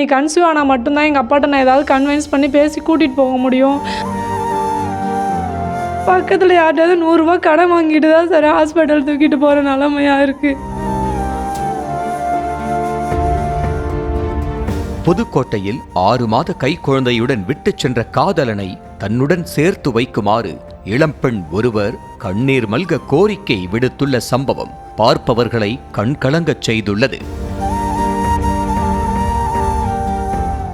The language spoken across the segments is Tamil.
நீ கன்சீவ் ஆனால் மட்டும்தான் எங்கள் அப்பாட்ட நான் ஏதாவது கன்வின்ஸ் பண்ணி பேசி கூட்டிகிட்டு போக முடியும். பக்கத்தில் யார்ட்டாவது 100 ரூபா கடன் வாங்கிட்டு தான் சார் ஹாஸ்பிட்டல் தூக்கிட்டு போகிற நிலைமையாக இருக்குது. புதுக்கோட்டையில் 6 மாத கைக்குழந்தையுடன் விட்டுச் சென்ற காதலனை தன்னுடன் சேர்த்து வைக்குமாறு இளம்பெண் ஒருவர் கண்ணீர் மல்க கோரிக்கை விடுத்துள்ள சம்பவம் பார்ப்பவர்களை கண்கலங்கச் செய்துள்ளது.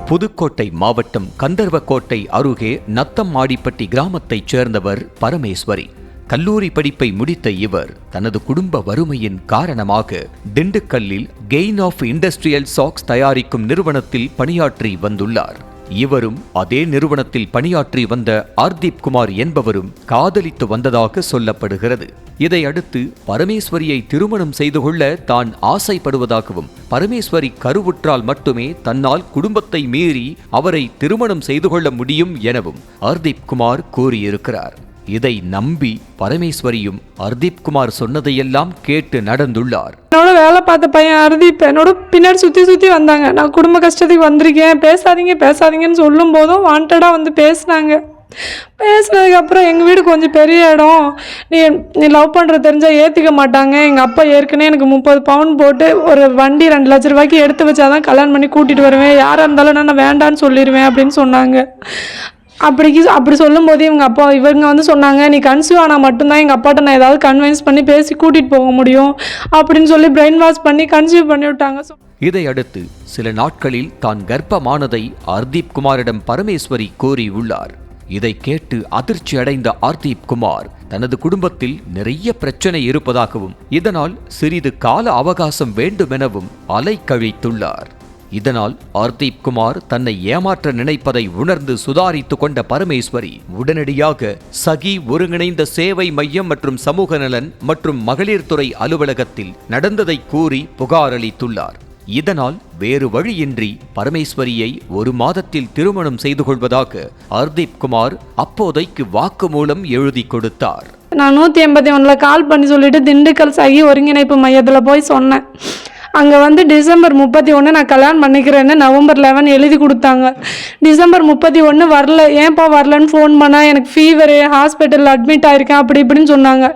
புதுக்கோட்டை மாவட்டம் கந்தர்வக்கோட்டை அருகே நத்தம்மாடிப்பட்டி கிராமத்தைச் சேர்ந்தவர் பரமேஸ்வரி. கல்லூரி படிப்பை முடித்த இவர் தனது குடும்ப வறுமையின் காரணமாக திண்டுக்கல்லில் கெயின் ஆஃப் இண்டஸ்ட்ரியல் சாக்ஸ் தயாரிக்கும் நிறுவனத்தில் பணியாற்றி வந்துள்ளார். இவரும் அதே நிறுவனத்தில் பணியாற்றி வந்த ஆர்தீப் குமார் என்பவரும் காதலித்து வந்ததாக சொல்லப்படுகிறது. இதையடுத்து பரமேஸ்வரியை திருமணம் செய்து கொள்ள தான் ஆசைப்படுவதாகவும், பரமேஸ்வரி கருவுற்றால் மட்டுமே தன்னால் குடும்பத்தை மீறி அவரை திருமணம் செய்து கொள்ள முடியும் எனவும் ஆர்தீப் குமார் கூறியிருக்கிறார். இதை நம்பி பரமேஸ்வரியும் ஆர்தீப் குமார் சொன்னதையெல்லாம் கேட்டு நடந்துள்ளார். என்னோட வேலை பார்த்த பையன் ஆர்தீப் என்னோட பின்னாடி சுற்றி வந்தாங்க. நான் குடும்ப கஷ்டத்துக்கு வந்திருக்கேன், பேசாதீங்கன்னு சொல்லும் போதும் வாண்டடாக வந்து பேசினாங்க. பேசினதுக்கப்புறம் எங்கள் வீடு கொஞ்சம் பெரிய இடம், நீ லவ் பண்ணுற தெரிஞ்சால் ஏற்றுக்க மாட்டாங்க. எங்கள் அப்பா ஏற்கனவே எனக்கு 30 பவுன் போட்டு ஒரு வண்டி 2 லட்ச ரூபாய்க்கு எடுத்து வச்சாதான் கல்யாணம் பண்ணி கூட்டிகிட்டு வருவேன், யாராக இருந்தாலும் நான் வேண்டான்னு சொல்லிடுவேன் அப்படின்னு சொன்னாங்க. அப்படி சொல்லும்போது இவங்க வந்து சொன்னாங்க, நீ கன்சீவ் ஆனால் மட்டும்தான் எங்கள் அப்பாட்ட நான் ஏதாவது கன்வின்ஸ் பண்ணி பேசி கூட்டிகிட்டு போக முடியும் அப்படின்னு சொல்லி பிரெயின் வாஷ் பண்ணி கன்சீவ் பண்ணி விட்டாங்க. இதையடுத்து சில நாட்களில் தான் கர்ப்பமானதை ஆர்தீப் குமாரிடம் பரமேஸ்வரி கூறியுள்ளார். இதை கேட்டு அதிர்ச்சி அடைந்த ஆர்தீப் குமார் தனது குடும்பத்தில் நிறைய பிரச்சனை இருப்பதாகவும், இதனால் சிறிது கால அவகாசம் வேண்டுமெனவும் அலைக்கழித்துள்ளார். இதனால் ஆர்தீப் குமார் தன்னை ஏமாற்ற நினைப்பதை உணர்ந்து சுதாரித்து கொண்ட பரமேஸ்வரி உடனடியாக சகி ஒருங்கிணைந்த சேவை மையம் மற்றும் சமூக நலன் மற்றும் மகளிர் துறை அலுவலகத்தில் நடந்ததை கூறி புகார் அளித்துள்ளார். இதனால் வேறு வழியின்றி பரமேஸ்வரியை 1 மாதத்தில் திருமணம் செய்து கொள்வதாக ஆர்தீப் குமார் அப்போதைக்கு வாக்குமூலம் எழுதி கொடுத்தார். நான் 181 கால் பண்ணி சொல்லிட்டு திண்டுக்கல் சகி ஒருங்கிணைப்பு மையத்தில் போய் சொன்னேன். அங்கே வந்து டிசம்பர் 31 நான் கல்யாணம் பண்ணிக்கிறேன்னு நவம்பர் 11 எழுதி கொடுத்தாங்க. டிசம்பர் 31 வரல, ஏன்ப்பா வரலன்னு ஃபோன் பண்ணால் எனக்கு ஃபீவரு, ஹாஸ்பிட்டலில் அட்மிட் ஆகிருக்கேன் அப்படி இப்படின்னு சொன்னாங்க.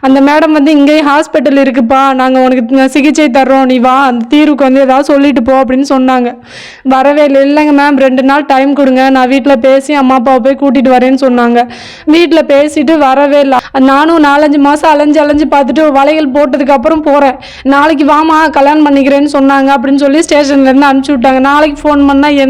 அந்த மேடம் வந்து இங்கேயும் ஹாஸ்பிட்டல் இருக்குப்பா, நாங்கள் உனக்கு சிகிச்சை தர்றோம், நீ வா, அந்த தீர்வுக்கு வந்து ஏதாவது சொல்லிட்டு போ அப்படின்னு சொன்னாங்க. வரவே இல்லைங்க மேம், 2 நாள் டைம் கொடுங்க, நான் வீட்டில் பேசி அம்மா அப்பாவை போய் கூட்டிகிட்டு வரேன்னு சொன்னாங்க. வீட்டில் பேசிட்டு வரவே இல்லை. நானும் 4-5 மாதம் அலைஞ்சு பார்த்துட்டு வளையல் போட்டதுக்கப்புறம் போகிறேன். நாளைக்கு வாமா கல்யாணம் பண்ணிக்கிறேன்னு சொன்னாங்க அப்படின்னு சொல்லி ஸ்டேஷன்லேருந்து அனுப்பிச்சி விட்டாங்க. நாளைக்கு ஃபோன் பண்ணால்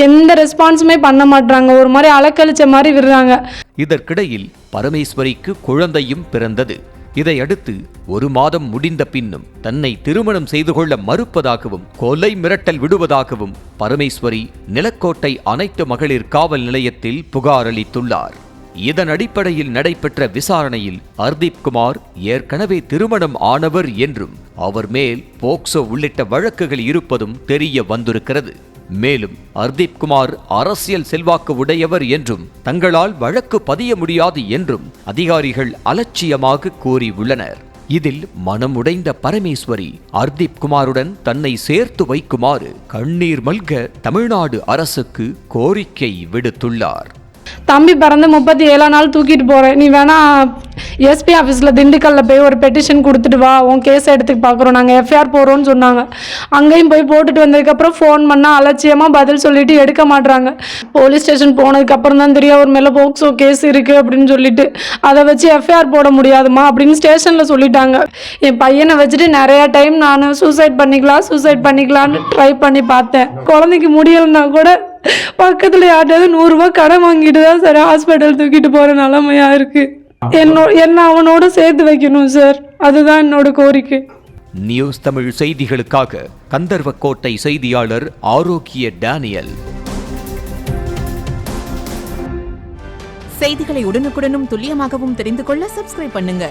எந்த ரெஸ்பான்ஸுமே பண்ண மாட்டாங்க, ஒரு மாதிரி அலக்கழிச்ச மாதிரி விடுறாங்க. இதற்கிடையில் பரமேஸ்வரிக்கு குழந்தையும் பிறந்தது. இதையடுத்து 1 மாதம் முடிந்த பின்னும் தன்னை திருமணம் செய்து கொள்ள மறுப்பதாகவும், கொலை மிரட்டல் விடுவதாகவும் பரமேஸ்வரி நிலக்கோட்டை அனைத்து மகளிர் காவல் நிலையத்தில் புகார் அளித்துள்ளார். இதன் அடிப்படையில் நடைபெற்ற விசாரணையில் ஆர்தீப் குமார் ஏற்கனவே திருமணம் ஆனவர் என்றும், அவர் மேல் போக்சோ உள்ளிட்ட வழக்குகள் இருப்பதும் தெரிய வந்திருக்கிறது. மேலும் ஆர்தீப் குமார் அரசியல் செல்வாக்கு உடையவர் என்றும், தங்களால் வழக்கு பதிய முடியாது என்றும் அதிகாரிகள் அலட்சியமாக கூறியுள்ளனர். இதில் மனமுடைந்த பரமேஸ்வரி ஆர்தீப் குமாருடன் தன்னை சேர்த்து வைக்குமாறு கண்ணீர் மல்க தமிழ்நாடு அரசுக்கு கோரிக்கை விடுத்துள்ளார். தம்பி பிறந்து 37 நாள் தூக்கிட்டு போகிறேன், நீ வேணா எஸ்பி ஆஃபீஸில் திண்டுக்கல்லில் போய் ஒரு பெட்டிஷன் கொடுத்துட்டு வா, உன் கேஸ் எடுத்துக்கு பார்க்குறோம், நாங்கள் எஃப்ஐஆர் போகிறோன்னு சொன்னாங்க. அங்கேயும் போய் போட்டுட்டு வந்ததுக்கப்புறம் ஃபோன் பண்ணால் அலட்சியமாக பதில் சொல்லிட்டு எடுக்க மாட்றாங்க. போலீஸ் ஸ்டேஷன் போனதுக்கப்புறம் தான் தெரியும் அவர் மேலே போக்சோ கேஸ் இருக்குது அப்படின்னு சொல்லிட்டு, அதை வச்சு எஃப்ஐஆர் போட முடியாதுமா அப்படின்னு ஸ்டேஷனில் சொல்லிட்டாங்க. என் பையனை வச்சுட்டு நிறையா டைம் நான் சூசைட் பண்ணிக்கலான்னு ட்ரை பண்ணி பார்த்தேன். குழந்தைக்கு முடியலைன்னா கூட பக்கத்தில் யார்ட்டாவது 100 ரூபா கடன் வாங்கிட்டு தான் சார் ஹாஸ்பிட்டல் தூக்கிட்டு போகிற நிலைமையாக இருக்குது. என்ன அவனோட சேர்த்து வைக்கணும் சார், அதுதான் என்னோட கோரிக்கை. நியூஸ் தமிழ் செய்திகளுக்காக கந்தர்வக்கோட்டை செய்தியாளர் ஆரோக்கிய டேனியல். செய்திகளை உடனுக்குடனும் துல்லியமாகவும் தெரிந்து கொள்ள சப்ஸ்கிரைப் பண்ணுங்க.